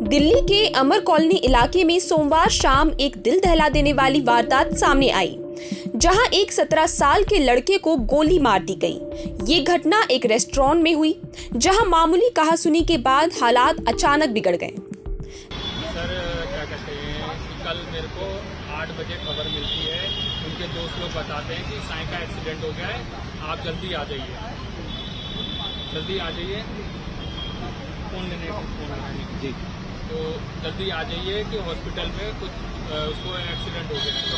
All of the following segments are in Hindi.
दिल्ली के अमर कॉलोनी इलाके में सोमवार शाम एक दिल दहला देने वाली वारदात सामने आई, जहां एक 17 साल के लड़के को गोली मार दी गई। ये घटना एक रेस्टोरेंट में हुई, जहां मामूली कहासुनी के बाद हालात अचानक बिगड़ गए। सर क्या कहते हैं कि कल मेरे को 8 बजे खबर मिलती है, उनके दोस्त लोग बताते हैं कि साईं का एक्सीडेंट हो गया है, आप जल्दी आ जाइए, फ़ोन जी, तो जल्दी आ जाइए कि हॉस्पिटल में कुछ उसको एक्सीडेंट हो गया है। तो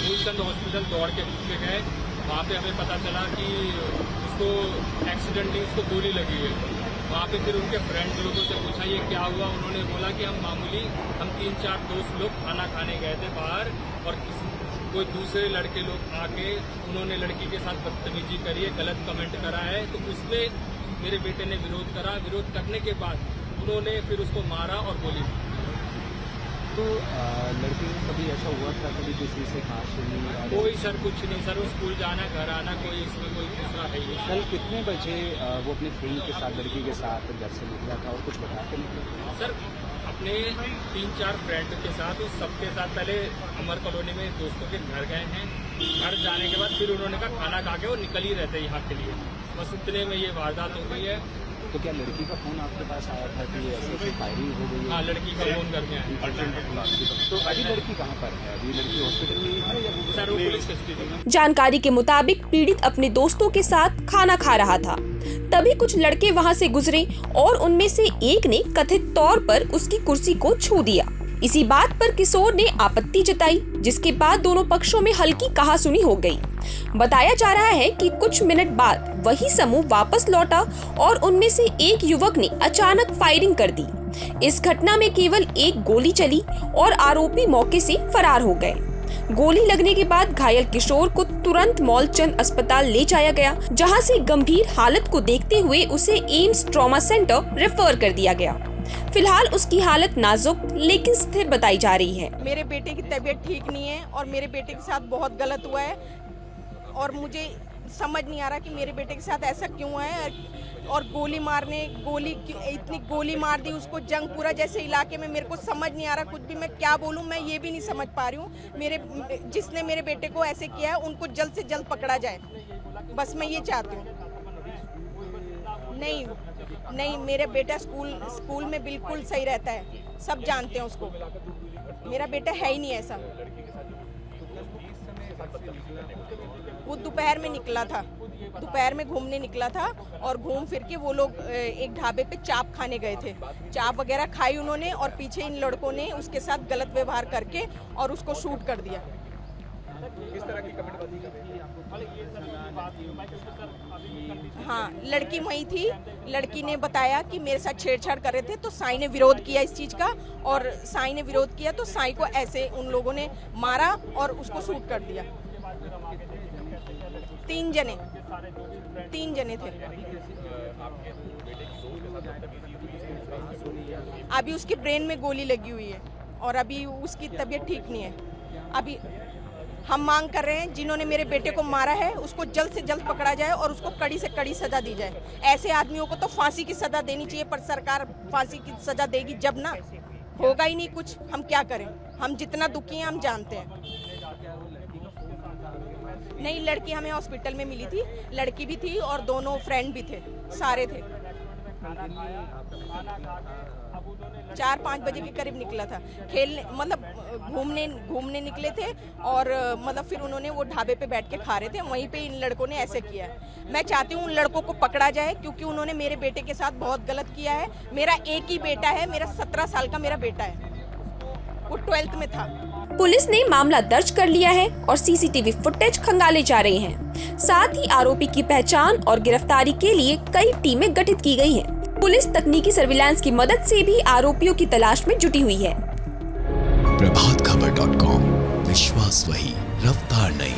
मूलचंद हॉस्पिटल दौड़ के गए, वहाँ पे हमें पता चला कि उसको एक्सीडेंट नहीं, उसको गोली लगी है। वहाँ पे फिर उनके फ्रेंड लोगों से पूछा ये क्या हुआ, उन्होंने बोला कि हम 3-4 दोस्त लोग खाना खाने गए थे बाहर, और कोई दूसरे लड़के लोग आके उन्होंने लड़की के साथ बदतमीजी करी है, गलत कमेंट करा है। तो उसने मेरे बेटे ने विरोध करा, विरोध करने के बाद उन्होंने फिर उसको मारा और गोली मारी। तो लड़के को कभी ऐसा हुआ था, कभी किसी से खास सुनी? कोई सर कुछ नहीं सर, वो स्कूल जाना घर आना, कोई इसमें कोई दूसरा है ही। कल कितने बजे वो अपने फ्रेंड के साथ, लड़की के साथ घर से निकला था और कुछ बताते नहीं? सर अपने 3-4 फ्रेंड के साथ, उस सबके साथ पहले अमर कॉलोनी में दोस्तों के घर गए हैं। घर जाने के बाद फिर उन्होंने कहा खाना खा के वो निकल ही रहते यहाँ के लिए, बस इतने में ये वारदात हो गई है। तो क्या लड़की का फोन आपके पास आया था कि ऐसे फायरिंग हो गई है? हाँ, लड़की का फोन करके आया। तो अभी लड़की कहाँ पर है? अभी लड़की हॉस्पिटल में है या सर वो पुलिस कस्टडी में? जानकारी के मुताबिक पीड़ित अपने दोस्तों के साथ खाना खा रहा था, तभी कुछ लड़के वहां से गुजरे और उनमें से एक ने कथित तौर पर उसकी कुर्सी को छू दिया। इसी बात पर किशोर ने आपत्ति जताई, जिसके बाद दोनों पक्षों में हल्की कहासुनी हो गई। बताया जा रहा है कि कुछ मिनट बाद वही समूह वापस लौटा और उनमें से एक युवक ने अचानक फायरिंग कर दी। इस घटना में केवल एक गोली चली और आरोपी मौके से फरार हो गए। गोली लगने के बाद घायल किशोर को तुरंत मौलचंद अस्पताल ले जाया गया, जहां से गंभीर हालत को देखते हुए उसे एम्स ट्रॉमा सेंटर रेफर कर दिया गया। फिलहाल उसकी हालत नाजुक लेकिन स्थिर बताई जा रही है। मेरे बेटे की तबीयत ठीक नहीं है और मेरे बेटे के साथ बहुत गलत हुआ है, और मुझे समझ नहीं आ रहा कि मेरे बेटे के साथ ऐसा क्यों है। और इतनी गोली मार दी उसको जंगपुरा जैसे इलाके में। मेरे को समझ नहीं आ रहा कुछ भी, मैं क्या बोलूं, मैं ये भी नहीं समझ पा रही हूँ। जिसने मेरे बेटे को ऐसे किया है उनको जल्द से जल्द पकड़ा जाए, बस मैं ये चाहती हूँ। नहीं, मेरा बेटा स्कूल में बिल्कुल सही रहता है, सब जानते हैं उसको। मेरा बेटा है ही नहीं ऐसा। वो दोपहर में निकला था, दोपहर में घूमने निकला था, और घूम फिर के वो लोग एक ढाबे पे चाप खाने गए थे। चाप वगैरह खाई उन्होंने, और पीछे इन लड़कों ने उसके साथ गलत व्यवहार करके और उसको शूट कर दिया। किस तरह की कमेंटबाजी कर रही है? हाँ, लड़की वहीं थी। लड़की ने बताया कि मेरे साथ छेड़छाड़ कर रहे थे, तो साईं ने विरोध किया इस चीज का, और साईं ने विरोध किया तो साईं को ऐसे उन लोगों ने मारा और उसको शूट कर दिया। 3 जने थे। अभी उसके ब्रेन में गोली लगी हुई है और अभी उसकी तबीयत ठीक नहीं है। अभी हम मांग कर रहे हैं, जिन्होंने मेरे बेटे को मारा है उसको जल्द से जल्द पकड़ा जाए और उसको कड़ी से कड़ी सजा दी जाए। ऐसे आदमियों को तो फांसी की सजा देनी चाहिए, पर सरकार फांसी की सजा देगी जब ना, होगा ही नहीं कुछ। हम क्या करें, हम जितना दुखी हैं हम जानते हैं। नहीं, लड़की हमें हॉस्पिटल में मिली थी, लड़की भी थी और दोनों फ्रेंड भी थे, सारे थे। 4-5 बजे के करीब निकला था, खेलने मतलब घूमने निकले थे, और मतलब फिर उन्होंने वो ढाबे पे बैठ के खा रहे थे, वहीं पे इन लड़कों ने ऐसे किया है। मैं चाहती हूँ उन लड़कों को पकड़ा जाए, क्योंकि उन्होंने मेरे बेटे के साथ बहुत गलत किया है। मेरा एक ही बेटा है, मेरा 17 साल का मेरा बेटा है, वो 12th में था। पुलिस ने मामला दर्ज कर लिया है और सीसीटीवी फुटेज खंगाले जा रहे हैं। साथ ही आरोपी की पहचान और गिरफ्तारी के लिए कई टीमें गठित की गई हैं। पुलिस तकनीकी सर्विलांस की मदद से भी आरोपियों की तलाश में जुटी हुई है। प्रभातखबर.com, विश्वास वही, रफ्तार नहीं।